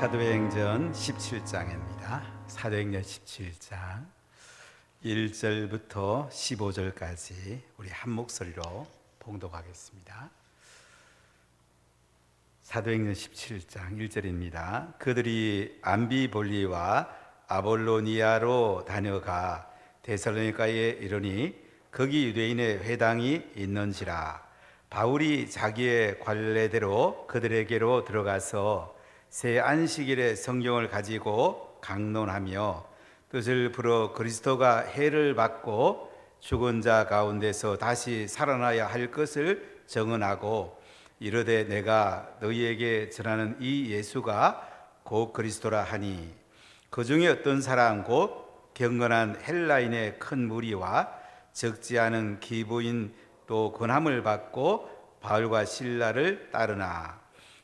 사도행전 17장입니다. 사도행전 17장 1절부터 15절까지 우리 한 목소리로 봉독하겠습니다. 사도행전 17장 1절입니다. 그들이 암비볼리와 아볼로니아로 다녀가 데살로니가에 이르니 거기 유대인의 회당이 있는지라. 바울이 자기의 관례대로 그들에게로 들어가서 새 안식일에 성경을 가지고 강론하며 뜻을 풀어 그리스도가 해를 받고 죽은 자 가운데서 다시 살아나야 할 것을 정언하고 이르되 내가 너희에게 전하는 이 예수가 곧 그리스도라 하니 그 중에 어떤 사람 곧 경건한 헬라인의 큰 무리와 적지 않은 기부인 또 권함을 받고 바울과 실라를 따르나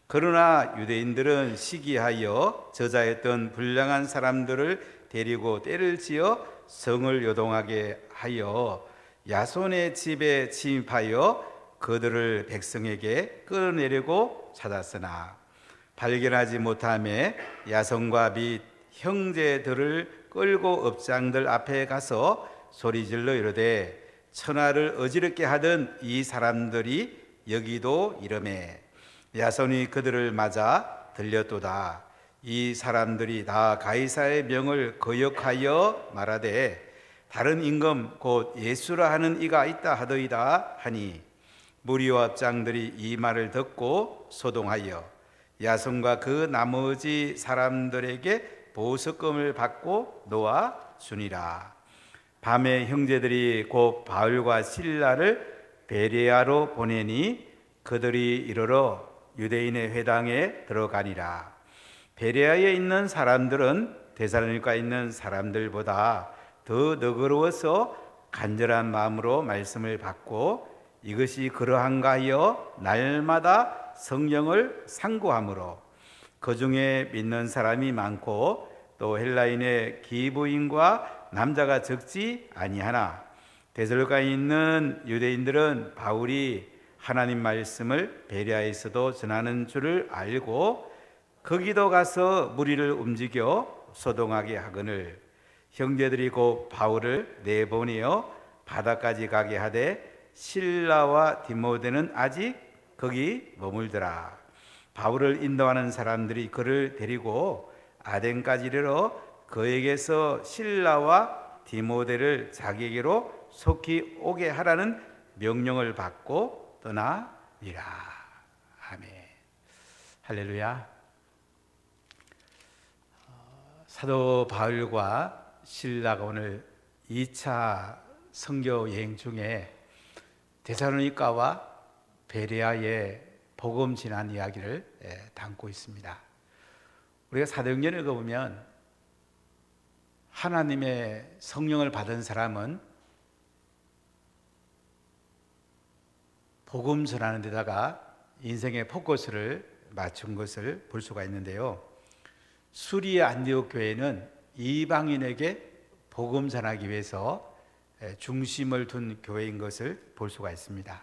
그러나 유대인들은 시기하여 저자했던 불량한 사람들을 데리고 때를 지어 성을 요동하게 하여 야손의 집에 침입하여 그들을 백성에게 끌어내려고 찾았으나 발견하지 못하매 야손과 및 형제들을 끌고 업장들 앞에 가서 소리질러 이르되 천하를 어지럽게 하던 이 사람들이 여기도 이르매 야손이 그들을 맞아 들렸도다. 이 사람들이 다 가이사의 명을 거역하여 말하되 다른 임금 곧 예수라 하는 이가 있다 하더이다 하니 무리와 업장들이 이 말을 듣고 소동하여 야손과 그 나머지 사람들에게 보석금을 받고 놓아 주니라. 밤에 형제들이 곧 바울과 실라를 베레아로 보내니 그들이 이르러 유대인의 회당에 들어가니라. 베레아에 있는 사람들은 데살로니가에 있는 사람들보다 더 너그러워서 간절한 마음으로 말씀을 받고 이것이 그러한가 하여 날마다 성령을 상고하므로 그 중에 믿는 사람이 많고 또 헬라인의 기부인과 남자가 적지 아니하나 데살로니가에 있는 유대인들은 바울이 하나님 말씀을 베레아에서도 전하는 줄을 알고 거기도 가서 무리를 움직여 소동하게 하거늘 형제들이 곧 바울을 내보내어 바다까지 가게 하되 실라와 디모데는 아직 거기 머물더라. 바울을 인도하는 사람들이 그를 데리고 아덴까지 이르러 그에게서 실라와 디모데를 자기에게로 속히 오게 하라는 명령을 받고 떠나니라. 아멘. 할렐루야. 사도 바울과 실라가 오늘 2차 선교 여행 중에 데살로니가와 베레아의 복음 전한 이야기를 담고 있습니다. 우리가 사도행전을 읽어보면 하나님의 성령을 받은 사람은 복음 전하는 데다가 인생의 포커스를 맞춘 것을 볼 수가 있는데요. 수리의 안디옥 교회는 이방인에게 복음 전하기 위해서 중심을 둔 교회인 것을 볼 수가 있습니다.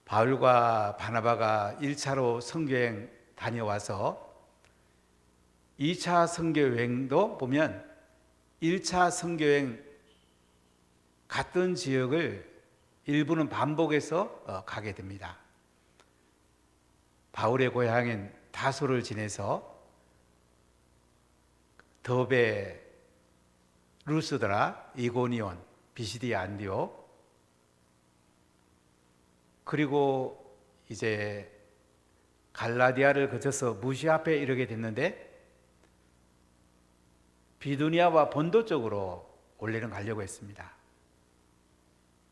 바울과 바나바가 1차로 선교여행 다녀와서 2차 선교여행도 보면 1차 선교여행 갔던 지역을 일부는 반복해서 가게 됩니다. 바울의 고향인 다소를 지내서 더베, 루스드라, 이고니온, 비시디아 안디옥 그리고 이제 갈라디아를 거쳐서 무시 앞에 이르게 됐는데 비두니아와 본도 쪽으로 원래는 가려고 했습니다.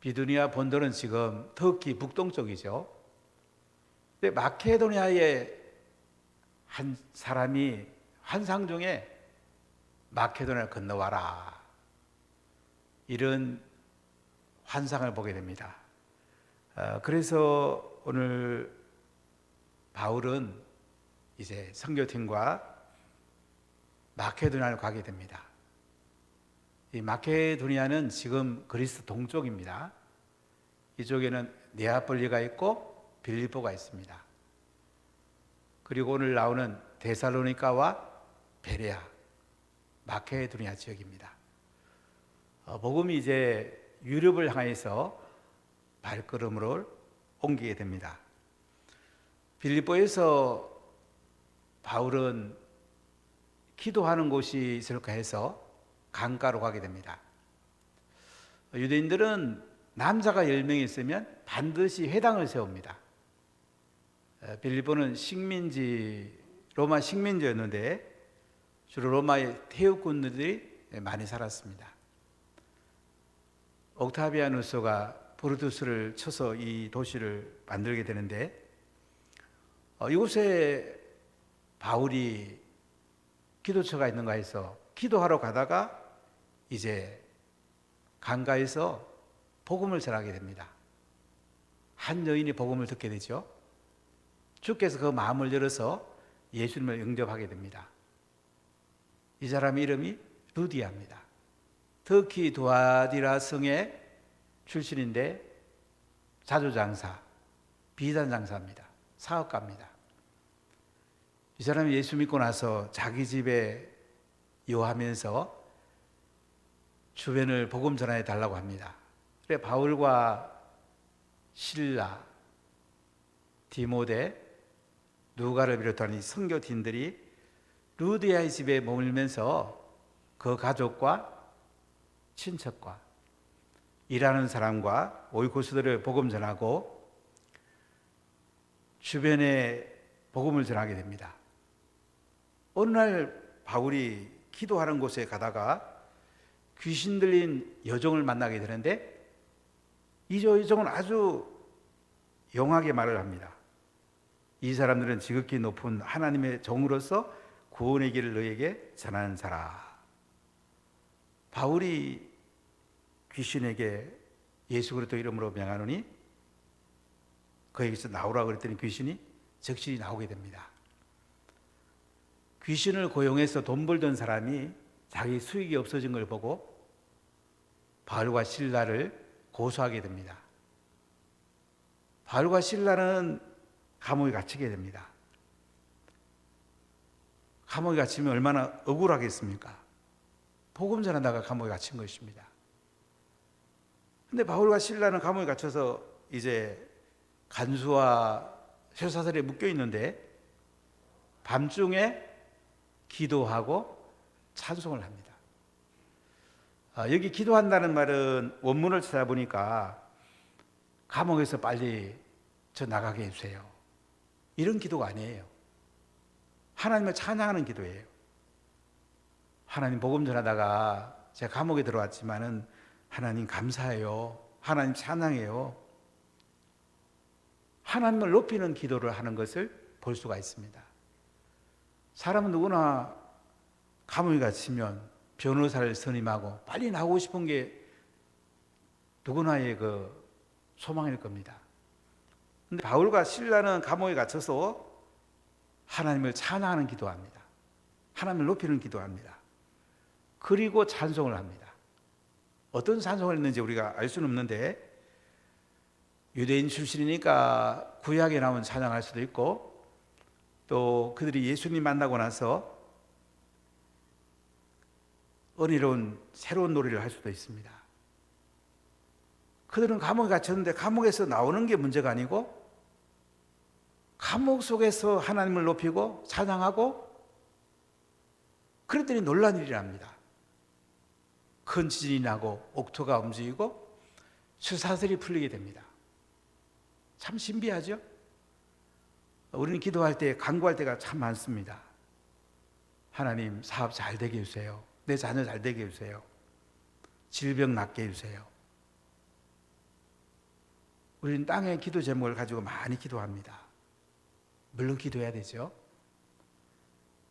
비두니아 본도는 지금 터키 북동쪽이죠. 근데 마케도니아의 한 사람이 환상 중에 마케도니아를 건너와라 이런 환상을 보게 됩니다. 그래서 오늘 바울은 이제 선교팀과 마케도니아를 가게 됩니다. 이 마케도니아는 지금 그리스 동쪽입니다. 이쪽에는 네아폴리가 있고 빌립보가 있습니다. 그리고 오늘 나오는 데살로니가와 베레아, 마케도니아 지역입니다. 복음이 이제 유럽을 향해서 발걸음을 옮기게 됩니다. 빌립보에서 바울은 기도하는 곳이 있을까 해서 강가로 가게 됩니다. 유대인들은 남자가 10명이 있으면 반드시 회당을 세웁니다. 빌립보는 로마 식민지였는데 주로 로마의 태국군들이 많이 살았습니다. 옥타비아누스가 브루투스를 쳐서 이 도시를 만들게 되는데 이곳에 바울이 기도처가 있는가 해서 기도하러 가다가 이제 강가에서 복음을 전하게 됩니다. 한 여인이 복음을 듣게 되죠. 주께서 그 마음을 열어서 예수님을 영접하게 됩니다. 이 사람 이름이 루디아입니다. 터키 두아디라 성의 출신인데 자조장사, 비단장사입니다. 사업가입니다. 이 사람이 예수 믿고 나서 자기 집에 요하면서 주변을 복음 전하여 달라고 합니다. 그래 바울과 실라, 디모데, 누가를 비롯한 이 선교팀들이 루디아의 집에 머물면서 그 가족과 친척과 일하는 사람과 오이코스들을 복음 전하고 주변에 복음을 전하게 됩니다. 어느 날 바울이 기도하는 곳에 가다가 귀신 들린 여종을 만나게 되는데 이 여종은 아주 용하게 말을 합니다. 이 사람들은 지극히 높은 하나님의 종으로서 구원의 길을 너에게 전하는 자라. 바울이 귀신에게 예수 그리스도 이름으로 명하노니 그에게서 나오라고 그랬더니 귀신이 즉시 나오게 됩니다. 귀신을 고용해서 돈 벌던 사람이 자기 수익이 없어진 걸 보고 바울과 실라를 고소하게 됩니다. 바울과 실라는 감옥에 갇히게 됩니다. 감옥에 갇히면 얼마나 억울하겠습니까? 복음 전하다가 감옥에 갇힌 것입니다. 근데 바울과 실라는 감옥에 갇혀서 이제 간수와 쇠사슬에 묶여 있는데 밤중에 기도하고 찬송을 합니다. 여기 기도한다는 말은 원문을 찾아보니까 감옥에서 빨리 저 나가게 해주세요. 이런 기도가 아니에요. 하나님을 찬양하는 기도예요. 하나님 복음 전하다가 제가 감옥에 들어왔지만은 하나님 감사해요. 하나님 찬양해요. 하나님을 높이는 기도를 하는 것을 볼 수가 있습니다. 사람은 누구나 감옥에 갇히면 변호사를 선임하고 빨리 나오고 싶은 게 누구나의 그 소망일 겁니다. 근데 바울과 실라는 감옥에 갇혀서 하나님을 찬양하는 기도합니다. 하나님을 높이는 기도합니다. 그리고 찬송을 합니다. 어떤 찬송을 했는지 우리가 알 수는 없는데 유대인 출신이니까 구약에 나온 찬양할 수도 있고 또 그들이 예수님 만나고 나서 은혜로운 새로운 노래를 할 수도 있습니다. 그들은 감옥에 갇혔는데 감옥에서 나오는 게 문제가 아니고 감옥 속에서 하나님을 높이고 찬양하고 그랬더니 놀란 일이 납니다. 큰 지진이 나고 옥토가 움직이고 쇠사슬이 풀리게 됩니다. 참 신비하죠? 우리는 기도할 때 간구할 때가 참 많습니다. 하나님 사업 잘 되게 해주세요. 내 자녀 잘 되게 해주세요. 질병 낫게 해주세요. 우리는 땅의 기도 제목을 가지고 많이 기도합니다. 물론 기도해야 되죠.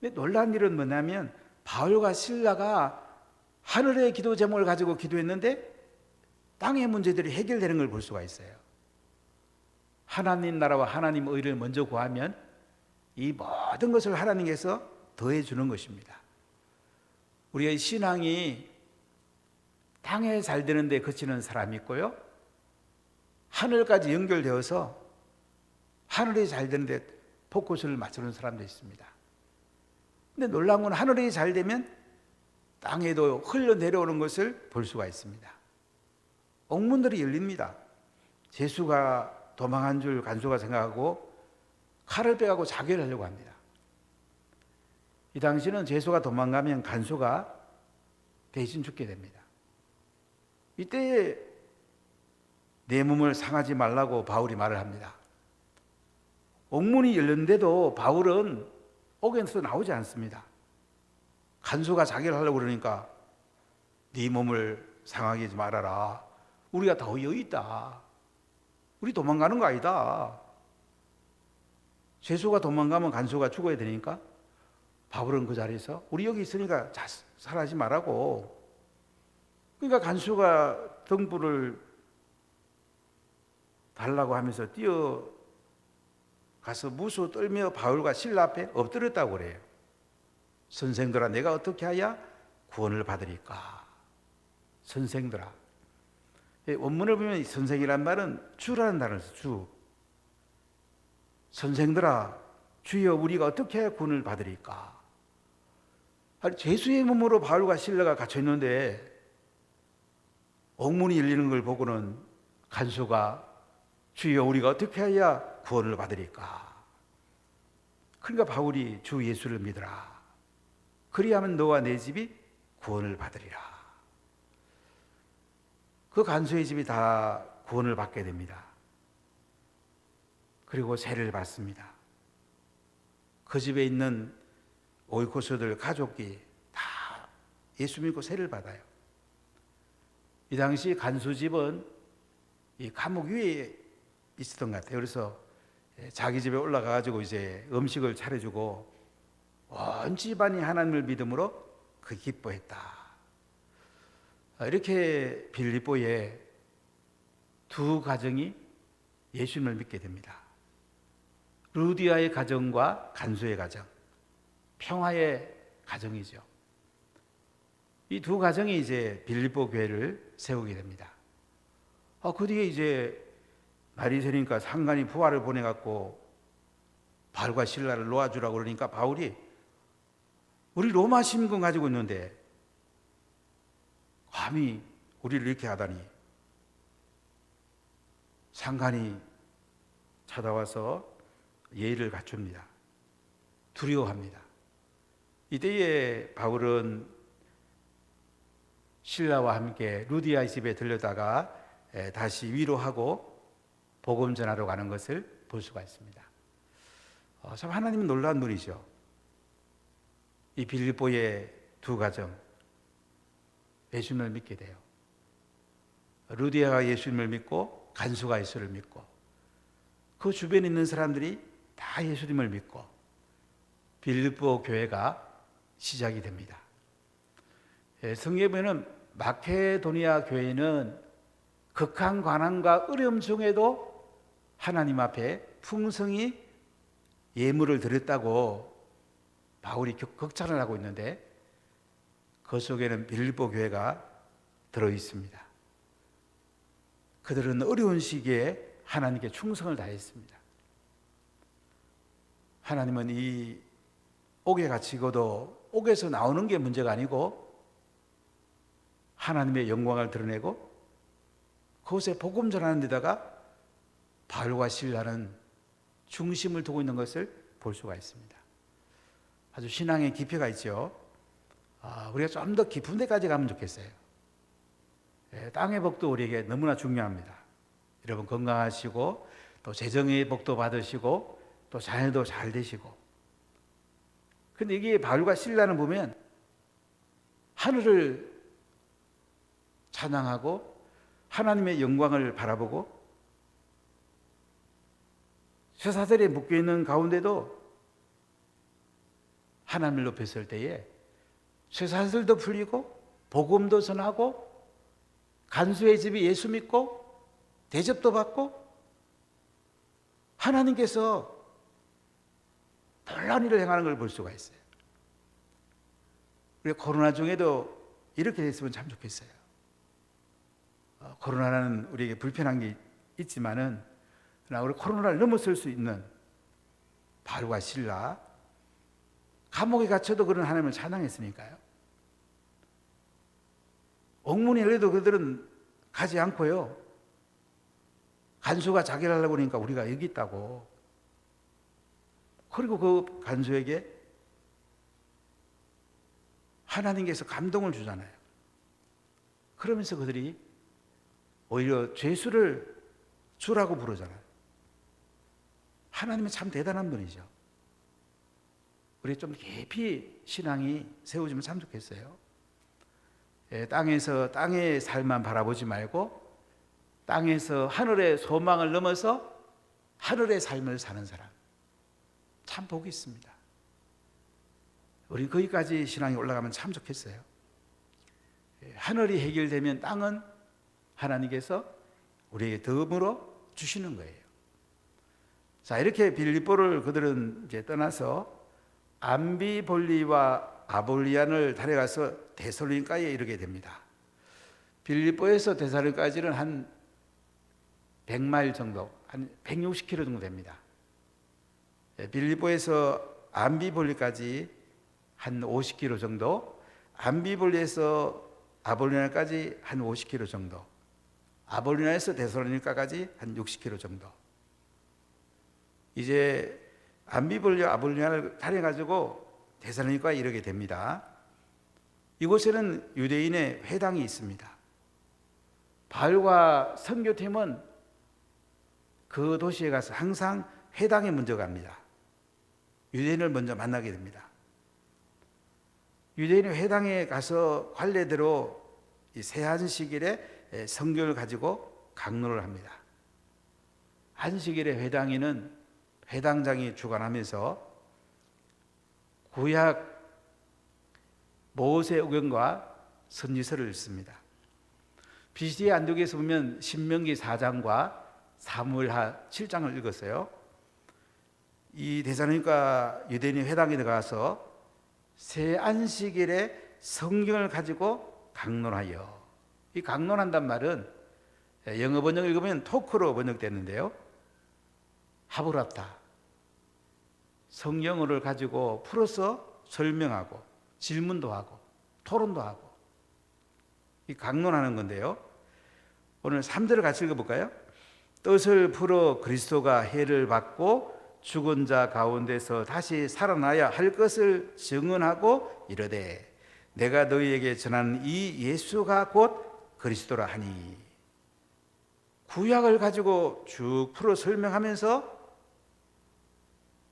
근데 놀라운 일은 뭐냐면 바울과 실라가 하늘의 기도 제목을 가지고 기도했는데 땅의 문제들이 해결되는 걸 볼 수가 있어요. 하나님 나라와 하나님 의를 먼저 구하면 이 모든 것을 하나님께서 더해 주는 것입니다. 우리의 신앙이 땅에 잘 되는데 그치는 사람이 있고요. 하늘까지 연결되어서 하늘이 잘 되는데 포커스를 맞추는 사람도 있습니다. 근데 놀라운 건 하늘이 잘 되면 땅에도 흘러내려오는 것을 볼 수가 있습니다. 옥문들이 열립니다. 제수가 도망한 줄 간수가 생각하고 칼을 빼가고 자결을 하려고 합니다. 이 당시는 제수가 도망가면 간수가 대신 죽게 됩니다. 이때 내 몸을 상하지 말라고 바울이 말을 합니다. 옥문이 열렸는데도 바울은 옥에서 나오지 않습니다. 간수가 자기를 하려고 그러니까 네 몸을 상하게 하지 말아라. 우리가 더 여기 있다. 우리 도망가는 거 아니다. 제수가 도망가면 간수가 죽어야 되니까 바울은 그 자리에서 우리 여기 있으니까 살아지 말라고. 그러니까 간수가 등불을 달라고 하면서 뛰어가서 무수 떨며 바울과 실라 앞에 엎드렸다고 그래요. 선생들아, 내가 어떻게 하야 구원을 받으리까? 선생들아. 원문을 보면 선생이란 말은 주라는 단어를 써요. 주. 선생들아, 주여 우리가 어떻게 해야 구원을 받으리까? 제수의 몸으로 바울과 실라가 갇혀 있는데 옥문이 열리는 걸 보고는 간수가 주여 우리가 어떻게 해야 구원을 받으리까? 그러니까 바울이 주 예수를 믿으라. 그리하면 너와 내 집이 구원을 받으리라. 그 간수의 집이 다 구원을 받게 됩니다. 그리고 세를 받습니다. 그 집에 있는 오이코스들 가족이 다 예수 믿고 세를 받아요. 이 당시 간수 집은 이 감옥 위에 있었던 것 같아요. 그래서 자기 집에 올라가가지고 이제 음식을 차려주고 온 집안이 하나님을 믿음으로 그 기뻐했다. 이렇게 빌립보에 두 가정이 예수님을 믿게 됩니다. 루디아의 가정과 간수의 가정, 평화의 가정이죠. 이 두 가정이 이제 빌립보 교회를 세우게 됩니다. 그 뒤에 이제 날이 새니까 상관이 부하를 보내갖고 바울과 실라를 놓아주라고 그러니까 바울이 우리 로마 신분 가지고 있는데 감히 우리를 이렇게 하다니. 상관이 찾아와서 예의를 갖춥니다. 두려워합니다. 이때에 바울은 실라와 함께 루디아의 집에 들렸다가 다시 위로하고 복음 전하러 가는 것을 볼 수가 있습니다. 참 하나님은 놀라운 분이죠. 이 빌립보의 두 가정 예수님을 믿게 돼요. 루디아가 예수님을 믿고 간수가 예수를 믿고 그 주변에 있는 사람들이 다 예수님을 믿고 빌립보 교회가 시작이 됩니다. 성경에 보면 마케도니아 교회는 극한 관한과 어려움 중에도 하나님 앞에 풍성히 예물을 드렸다고 바울이 극찬을 하고 있는데 그 속에는 빌립보 교회가 들어 있습니다. 그들은 어려운 시기에 하나님께 충성을 다했습니다. 하나님은 이 옥에 갇히고도 옥에서 나오는 게 문제가 아니고 하나님의 영광을 드러내고 그곳에 복음 전하는 데다가 바울과 실라는 중심을 두고 있는 것을 볼 수가 있습니다. 아주 신앙의 깊이가 있죠. 우리가 좀 더 깊은 데까지 가면 좋겠어요. 땅의 복도 우리에게 너무나 중요합니다. 여러분 건강하시고 또 재정의 복도 받으시고 또 자녀도 잘 되시고. 근데 이게 바울과 실라는 보면 하늘을 찬양하고 하나님의 영광을 바라보고 쇠사슬에 묶여있는 가운데도 하나님을 높였을 때에 쇠사슬도 풀리고 복음도 전하고 간수의 집이 예수 믿고 대접도 받고 하나님께서 놀라운 일을 행하는 걸 볼 수가 있어요. 우리 코로나 중에도 이렇게 됐으면 참 좋겠어요. 코로나는 우리에게 불편한 게 있지만은 우리 코로나를 넘어설 수 있는 바울과 실라 감옥에 갇혀도 그런 하나님을 찬양했으니까요. 옥문이 열려도 그들은 가지 않고요. 간수가 자기를 하려고 그러니까 우리가 여기 있다고. 그리고 그 간수에게 하나님께서 감동을 주잖아요. 그러면서 그들이 오히려 죄수를 주라고 부르잖아요. 하나님은 참 대단한 분이죠. 우리 좀 깊이 신앙이 세워지면 참 좋겠어요. 땅에서 땅의 삶만 바라보지 말고 땅에서 하늘의 소망을 넘어서 하늘의 삶을 사는 사람, 참 복이 있습니다. 우리 거기까지 신앙이 올라가면 참 좋겠어요. 하늘이 해결되면 땅은 하나님께서 우리에게 덤으로 주시는 거예요. 자, 이렇게 빌립보를 그들은 이제 떠나서 암비볼리와 아볼리안을 달려가서 데살로니가에 이르게 됩니다. 빌립보에서 데살로니가까지는 한 100마일 정도, 한 160km 정도 됩니다. 빌립보에서 암비볼리까지 한 50km 정도, 암비볼리에서 아볼리나까지 한 50km 정도, 아볼리나에서 데살로니가까지 한 60km 정도. 이제 암비볼리와 아볼리나를 달려가지고 데살로니가에 이르게 됩니다. 이곳에는 유대인의 회당이 있습니다. 바울과 선교팀은 그 도시에 가서 항상 회당에 먼저 갑니다. 유대인을 먼저 만나게 됩니다. 유대인의 회당에 가서 관례대로 이 세안식일에 성경을 가지고 강론을 합니다. 안식일에 회당에는 회당장이 주관하면서 구약 모세오경과 선지서를 읽습니다. BC의 안독에서 보면 신명기 4장과 사무엘하 7장을 읽었어요. 이 데살로니가 유대인의 회당에 들어가서 새 안식일에 성경을 가지고 강론하여, 이 강론한단 말은 영어 번역 읽으면 토크로 번역됐는데요, 하브라타, 성경어를 가지고 풀어서 설명하고 질문도 하고 토론도 하고, 이 강론하는 건데요. 오늘 3절을 같이 읽어볼까요? 뜻을 풀어 그리스도가 해를 받고 죽은 자 가운데서 다시 살아나야 할 것을 증언하고 이르되 내가 너희에게 전하는 이 예수가 곧 그리스도라 하니. 구약을 가지고 쭉 풀어 설명하면서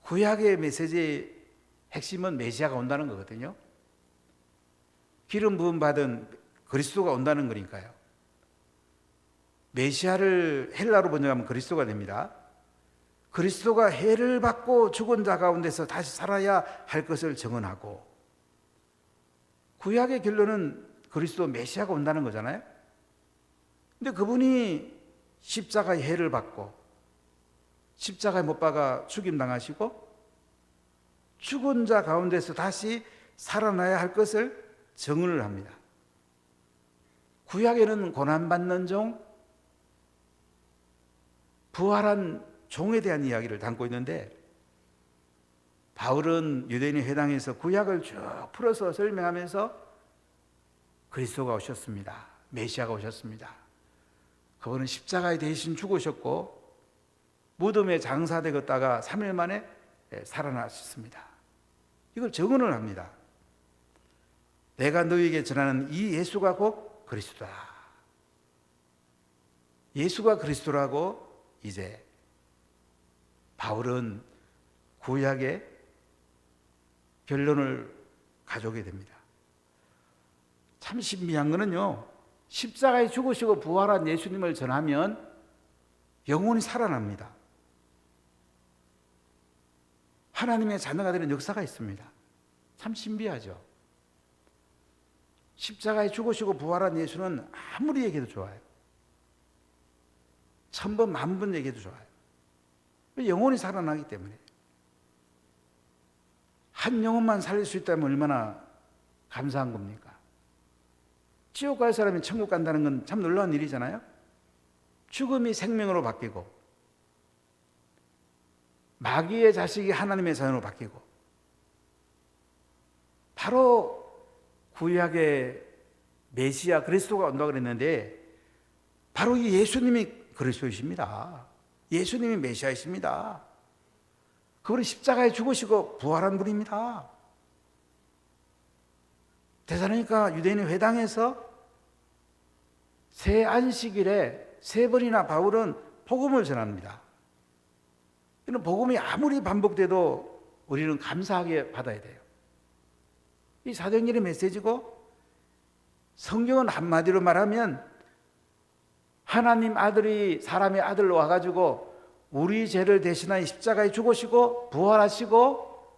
구약의 메시지의 핵심은 메시아가 온다는 거거든요. 기름 부음 받은 그리스도가 온다는 거니까요. 메시아를 헬라로 번역하면 그리스도가 됩니다. 그리스도가 해를 받고 죽은 자 가운데서 다시 살아야 할 것을 증언하고, 구약의 결론은 그리스도 메시아가 온다는 거잖아요. 근데 그분이 십자가의 해를 받고 십자가에 못 박아 죽임당하시고 죽은 자 가운데서 다시 살아나야 할 것을 증언을 합니다. 구약에는 고난받는 종, 부활한 종에 대한 이야기를 담고 있는데, 바울은 유대인의 회당에서 구약을 쭉 풀어서 설명하면서 그리스도가 오셨습니다. 메시아가 오셨습니다. 그분은 십자가에 대신 죽으셨고 무덤에 장사되었다가 3일 만에 살아나셨습니다. 이걸 증언을 합니다. 내가 너희에게 전하는 이 예수가 곧 그리스도다. 예수가 그리스도라고 이제 바울은 구약의 결론을 가져오게 됩니다. 참 신비한 거는요, 십자가에 죽으시고 부활한 예수님을 전하면 영혼이 살아납니다. 하나님의 자녀가 되는 역사가 있습니다. 참 신비하죠. 십자가에 죽으시고 부활한 예수는 아무리 얘기해도 좋아요. 1000번, 10,000번 얘기해도 좋아요. 영혼이 살아나기 때문에. 한 영혼만 살릴 수 있다면 얼마나 감사한 겁니까? 지옥 갈 사람이 천국 간다는 건 참 놀라운 일이잖아요. 죽음이 생명으로 바뀌고 마귀의 자식이 하나님의 자녀로 바뀌고 바로 구약의 메시아 그리스도가 온다고 그랬는데 바로 이 예수님이 그리스도이십니다. 예수님이 메시아이십니다. 그분은 십자가에 죽으시고 부활한 분입니다. 데살로니가 유대인 회당에서 새 안식일에 3번이나 바울은 복음을 전합니다. 이런 복음이 아무리 반복돼도 우리는 감사하게 받아야 돼요. 이 사도행전의 메시지고 성경은 한마디로 말하면 하나님 아들이 사람의 아들로 와가지고 우리 죄를 대신하여 십자가에 죽으시고 부활하시고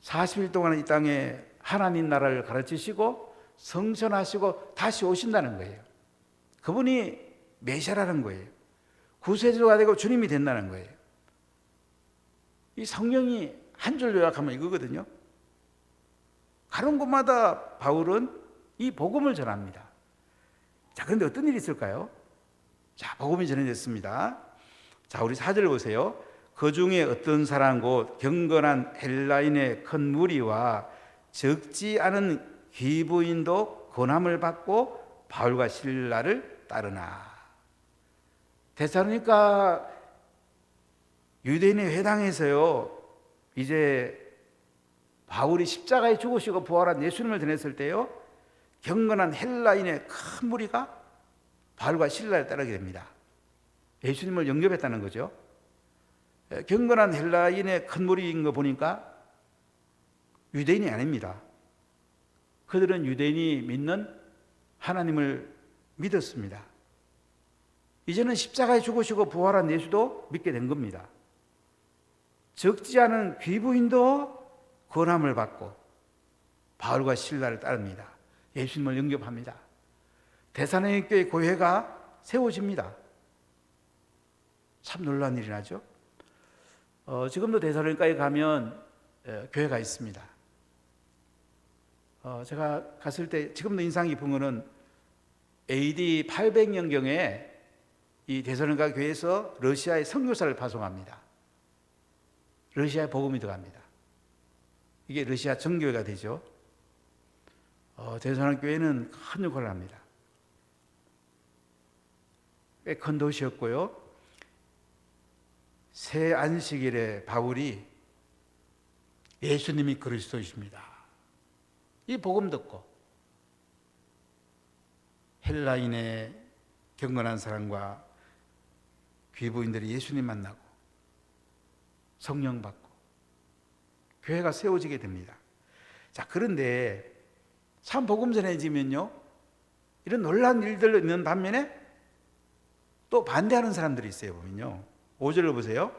40일 동안 이 땅에 하나님 나라를 가르치시고 성천하시고 다시 오신다는 거예요. 그분이 메시아라는 거예요. 구세주가 되고 주님이 된다는 거예요. 이 성경이 한 줄 요약하면 이거거든요. 가는 곳마다 바울은 이 복음을 전합니다. 자, 그런데 어떤 일이 있을까요? 자, 복음이 전해졌습니다. 자, 우리 4절 보세요. 그 중에 어떤 사람 곧 경건한 헬라인의 큰 무리와 적지 않은 귀부인도 권함을 받고 바울과 실라를 따르나. 데살로니가 유대인의 회당에서요, 이제 바울이 십자가에 죽으시고 부활한 예수님을 전했을 때요, 경건한 헬라인의 큰 무리가 바울과 실라를 따르게 됩니다. 예수님을 영접했다는 거죠. 경건한 헬라인의 큰 무리인 거 보니까 유대인이 아닙니다. 그들은 유대인이 믿는 하나님을 믿었습니다. 이제는 십자가에 죽으시고 부활한 예수도 믿게 된 겁니다. 적지 않은 귀부인도 권함을 받고 바울과 실라를 따릅니다. 예수님을 영접합니다. 데살로니가 교회 교회가 세워집니다. 참 놀라운 일이 나죠. 지금도 데살로니가에 가면 교회가 있습니다. 제가 갔을 때 지금도 인상 깊은 거는 AD 800년경에 이 데살로니가 교회에서 러시아에 선교사를 파송합니다. 러시아에 복음이 들어갑니다. 이게 러시아 정교회가 되죠. 데살로니가 교회는 큰 역할을 합니다. 꽤 큰 도시였고요. 새 안식일에 바울이 예수님이 그리스도이십니다. 이 복음 듣고 헬라인의 경건한 사람과 귀부인들이 예수님 만나고 성령 받고 교회가 세워지게 됩니다. 자, 그런데 참 복음 전해지면요, 이런 놀라운 일들이 있는 반면에 또 반대하는 사람들이 있어요. 보면요, 5절을 보세요.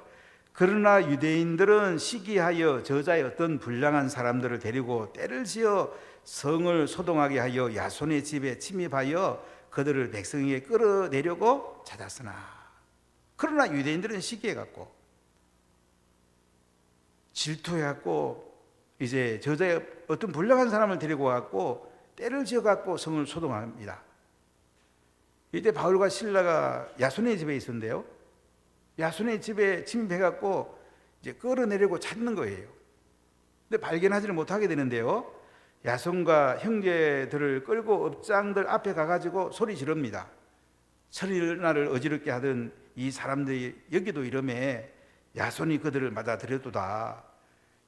그러나 유대인들은 시기하여 저자의 어떤 불량한 사람들을 데리고 때를 지어 성을 소동하게 하여 야손의 집에 침입하여 그들을 백성에게 끌어내려고 찾았으나, 그러나 유대인들은 시기해갖고 질투해갖고 이제 저자의 어떤 불량한 사람을 데리고 와갖고 때를 지어갖고 성을 소동합니다. 이때 바울과 실라가 야손의 집에 있었는데요, 야손의 집에 침입해갖고 이제 끌어내려고 찾는 거예요. 근데 발견하지를 못하게 되는데요, 야손과 형제들을 끌고 업장들 앞에 가가지고 소리 지릅니다. 설날을 어지럽게 하던 이 사람들이 여기도 이러매 야손이 그들을 맞아들였도다.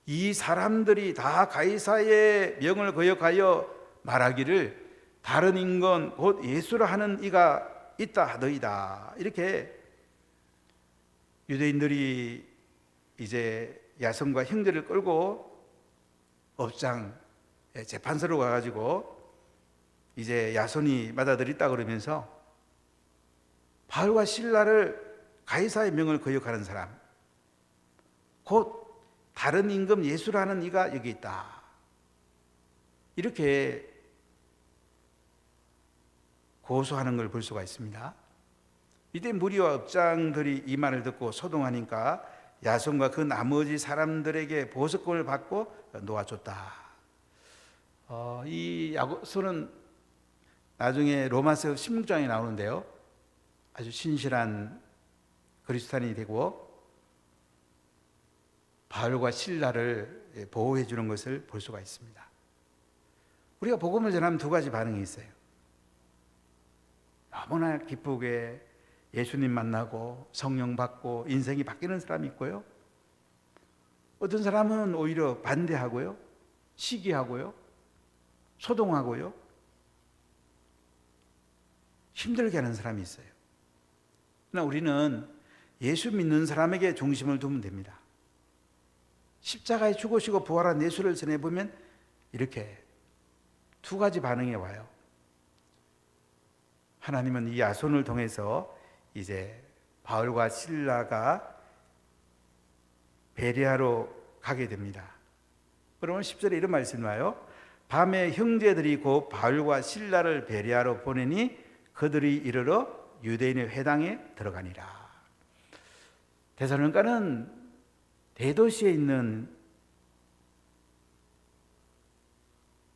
이 사람들이 다 가이사의 명을 거역하여 말하기를 다른 인건 곧 예수라 하는 이가 있다 하더이다. 이렇게 유대인들이 이제 야손과 형제를 끌고 업장 재판소로 가가지고 이제 야손이 맞아들였다 그러면서 바울과 실라를 가이사의 명을 거역하는 사람, 곧 다른 임금 예수라는 이가 여기 있다, 이렇게 고소하는 걸 볼 수가 있습니다. 이때 무리와 업장들이 이 말을 듣고 소동하니까 야손과 그 나머지 사람들에게 보석금을 받고 놓아줬다. 이 야손은 나중에 로마서 16장에 나오는데요, 아주 신실한 그리스도인이 되고 바울과 실라를 보호해 주는 것을 볼 수가 있습니다. 우리가 복음을 전하면 두 가지 반응이 있어요. 너무나 기쁘게 예수님 만나고 성령 받고 인생이 바뀌는 사람이 있고요. 어떤 사람은 오히려 반대하고요. 시기하고요. 소동하고요. 힘들게 하는 사람이 있어요. 그러나 우리는 예수 믿는 사람에게 중심을 두면 됩니다. 십자가에 죽으시고 부활한 예수를 전해보면 이렇게 두 가지 반응이 와요. 하나님은 이 야손을 통해서 이제 바울과 실라가 베레아로 가게 됩니다. 그러면 10절에 이런 말씀이 와요. 밤에 형제들이 곧 바울과 실라를 베레아로 보내니 그들이 이르러 유대인의 회당에 들어가니라. 데살로니가는 대도시에 있는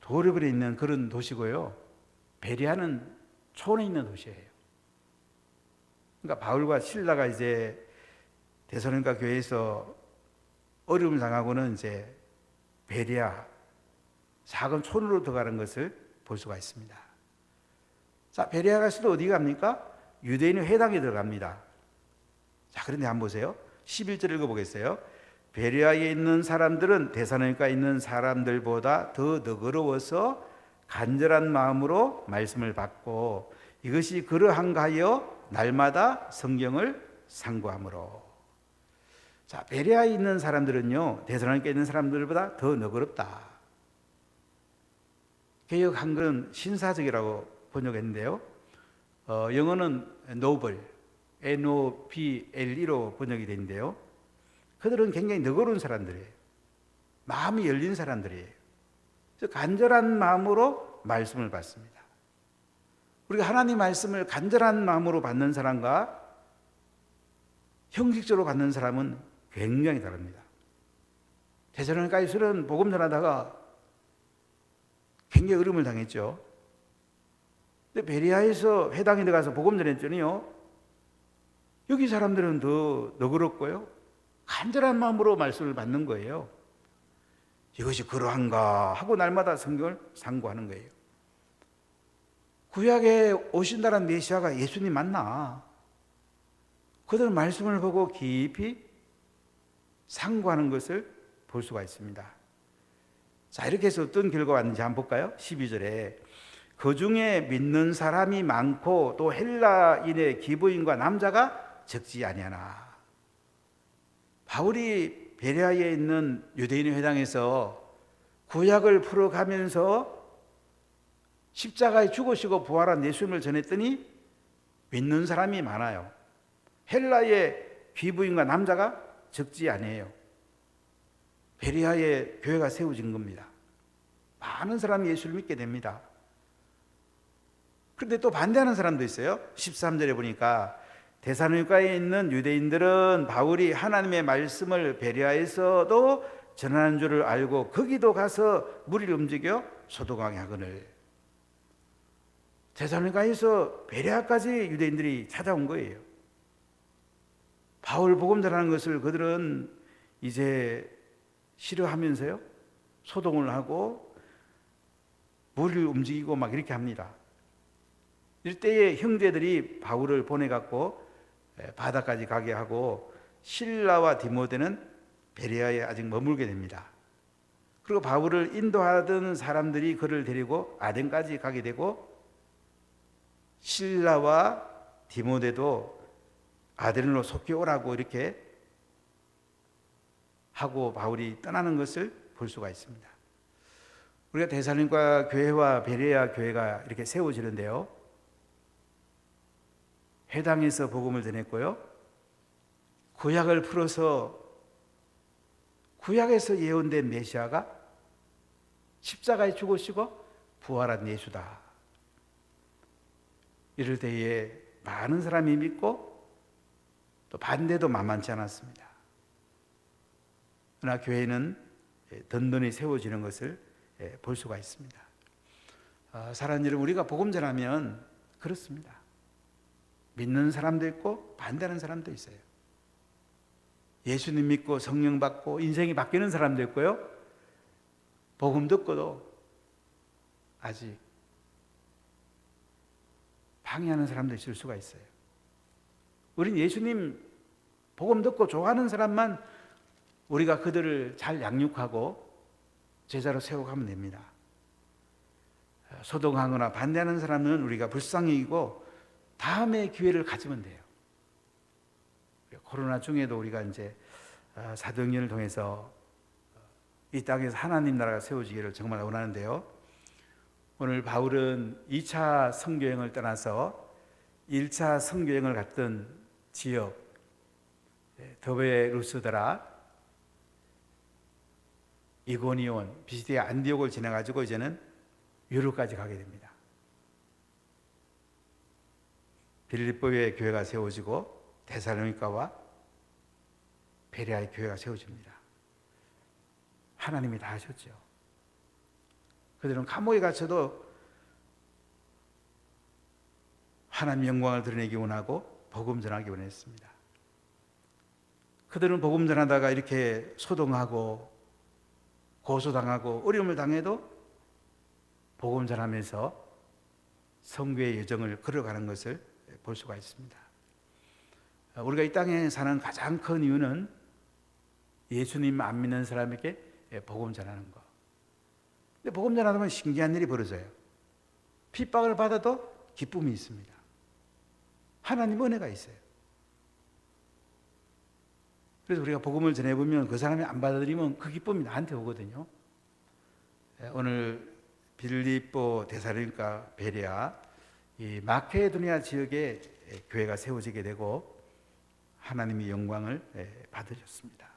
도립에 있는 그런 도시고요. 베레아는 촌에 있는 도시예요. 그러니까 바울과 실라가 이제 데살로니가 교회에서 어려움을 당하고는 이제 베레아 작은 촌으로 들어가는 것을 볼 수가 있습니다. 자, 베레아 가서도 어디 갑니까? 유대인의 회당에 들어갑니다. 자, 그런데 한번 보세요. 11절 읽어보겠어요. 베레아에 있는 사람들은 데살로니가에 있는 사람들보다 더 너그러워서 간절한 마음으로 말씀을 받고 이것이 그러한가 하여 날마다 성경을 상고함으로. 자, 베레아에 있는 사람들은요, 데살로니가에 있는 사람들보다 더 너그럽다. 개역 한글은 신사적이라고 번역했는데요. 영어는 noble, N-O-B-L-E로 번역이 되는데요. 그들은 굉장히 너그러운 사람들이에요. 마음이 열린 사람들이에요. 그래서 간절한 마음으로 말씀을 받습니다. 우리가 하나님 말씀을 간절한 마음으로 받는 사람과 형식적으로 받는 사람은 굉장히 다릅니다. 데살로니가에서는 복음 전하다가 굉장히 어려움을 당했죠. 근데 베레아에서 회당에 들어가서 복음 전했더니요, 여기 사람들은 더 너그럽고요, 간절한 마음으로 말씀을 받는 거예요. 이것이 그러한가 하고 날마다 성경을 상고하는 거예요. 구약에 오신다는 메시아가 예수님 맞나? 그들 말씀을 보고 깊이 상고하는 것을 볼 수가 있습니다. 자, 이렇게 해서 어떤 결과가 왔는지 한번 볼까요? 12절에 그 중에 믿는 사람이 많고 또 헬라인의 기브인과 남자가 적지 아니하나. 바울이 베레아에 있는 유대인의 회당에서 구약을 풀어가면서 십자가에 죽으시고 부활한 예수님을 전했더니 믿는 사람이 많아요. 헬라의 귀부인과 남자가 적지 아니에요. 베레아에 교회가 세워진 겁니다. 많은 사람이 예수를 믿게 됩니다. 그런데 또 반대하는 사람도 있어요. 13절에 보니까 데살로니가에 있는 유대인들은 바울이 하나님의 말씀을 베레아에서도 전하는 줄을 알고 거기도 가서 무리를 움직여 소동하게 하거늘. 데살로니가에서 베레아까지 유대인들이 찾아온 거예요. 바울 복음 전하는 것을 그들은 이제 싫어하면서요, 소동을 하고 무리를 움직이고 막 이렇게 합니다. 이때에 형제들이 바울을 보내갖고 바다까지 가게 하고 실라와 디모데는 베레아에 아직 머물게 됩니다. 그리고 바울을 인도하던 사람들이 그를 데리고 아덴까지 가게 되고 실라와 디모데도 아덴으로 속히 오라고 이렇게 하고 바울이 떠나는 것을 볼 수가 있습니다. 우리가 데살로니가 교회와 베레아 교회가 이렇게 세워지는데요, 회당에서 복음을 전했고요, 구약을 풀어서 구약에서 예언된 메시아가 십자가에 죽으시고 부활한 예수다. 이럴 때에 많은 사람이 믿고 또 반대도 만만치 않았습니다. 그러나 교회는 든든히 세워지는 것을 볼 수가 있습니다. 사랑하는 여러분, 우리가 복음 전하면 그렇습니다. 믿는 사람도 있고 반대하는 사람도 있어요. 예수님 믿고 성령 받고 인생이 바뀌는 사람도 있고요, 복음 듣고도 아직 방해하는 사람도 있을 수가 있어요. 우린 예수님 복음 듣고 좋아하는 사람만 우리가 그들을 잘 양육하고 제자로 세워가면 됩니다. 소동하거나 반대하는 사람은 우리가 불쌍히 여기고 다음에 기회를 가지면 돼요. 코로나 중에도 우리가 이제 사도행전을 통해서 이 땅에서 하나님 나라가 세워지기를 정말 원하는데요. 오늘 바울은 2차 선교여행을 떠나서 1차 선교여행을 갔던 지역 더베 루스드라, 이고니온, 비시디아 안디옥을 지나가지고 이제는 유럽까지 가게 됩니다. 빌립보에 교회가 세워지고 데살로니가와 베레아의 교회가 세워집니다. 하나님이 다 하셨죠. 그들은 감옥에 갇혀도 하나님 영광을 드러내기 원하고 복음 전하기 원했습니다. 그들은 복음 전하다가 이렇게 소동하고 고소당하고 어려움을 당해도 복음 전하면서 선교의 여정을 걸어가는 것을 볼 수가 있습니다. 우리가 이 땅에 사는 가장 큰 이유는 예수님 안 믿는 사람에게 복음 전하는 거. 근데 복음 전하다 보면 신기한 일이 벌어져요. 핍박을 받아도 기쁨이 있습니다. 하나님 은혜가 있어요. 그래서 우리가 복음을 전해보면 그 사람이 안 받아들이면 그 기쁨이 나한테 오거든요. 오늘 빌립보, 데살로니가, 베레아, 이 마케도니아 지역에 교회가 세워지게 되고 하나님이 영광을 받으셨습니다.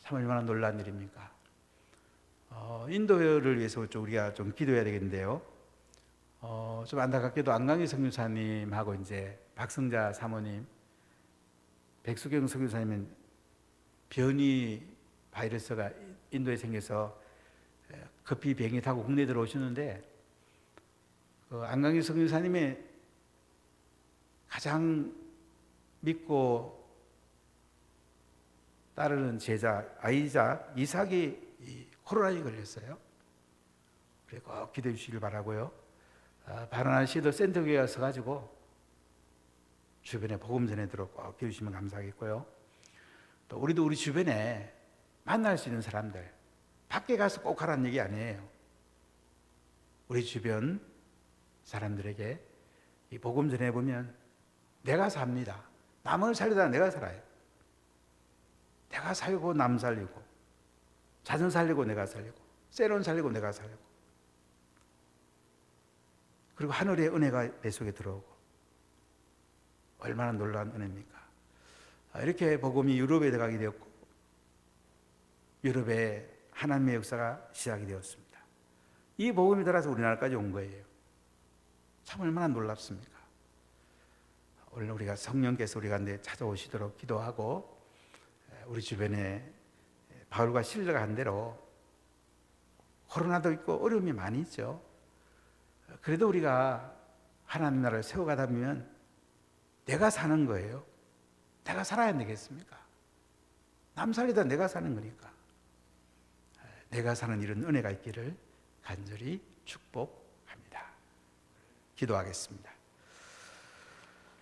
참 얼마나 놀라운 일입니까? 인도를 위해서 우리가 좀 기도해야 되겠는데요. 좀 안타깝게도 안강희 선교사님하고 이제 박성자 사모님, 백수경 선교사님은 변이 바이러스가 인도에 생겨서 급히 비행기 타고 국내에 들어오시는데 안강희 선교사님의 가장 믿고 따르는 제자 아이자 이삭이 코로나에 걸렸어요. 그리고 기도해 주시길 바라고요. 바나나시도 센터교회 와서 가지고 주변에 복음 전해도록 꼭 기도해 주시면 감사하겠고요. 또 우리도 우리 주변에 만날 수 있는 사람들, 밖에 가서 꼭 하라는 얘기 아니에요. 우리 주변 사람들에게 이 복음 전해보면 내가 삽니다. 남을 살리다 내가 살아요. 내가 살고 남 살리고 자녀 살리고 내가 살리고 세론 살리고 내가 살리고 그리고 하늘의 은혜가 내 속에 들어오고 얼마나 놀라운 은혜입니까? 이렇게 복음이 유럽에 들어가게 되었고 유럽에 하나님의 역사가 시작이 되었습니다. 이 복음이 따라서 우리나라까지 온 거예요. 참 얼마나 놀랍습니까? 오늘 우리가 성령께서 우리 가운데 찾아오시도록 기도하고 우리 주변에 바울과 실라가 한 대로 코로나도 있고 어려움이 많이 있죠. 그래도 우리가 하나님 나라를 세워가다 보면 내가 사는 거예요. 내가 살아야 되겠습니까? 남 살리다 내가 사는 거니까. 내가 사는 이런 은혜가 있기를 간절히 축복합니다. 기도하겠습니다.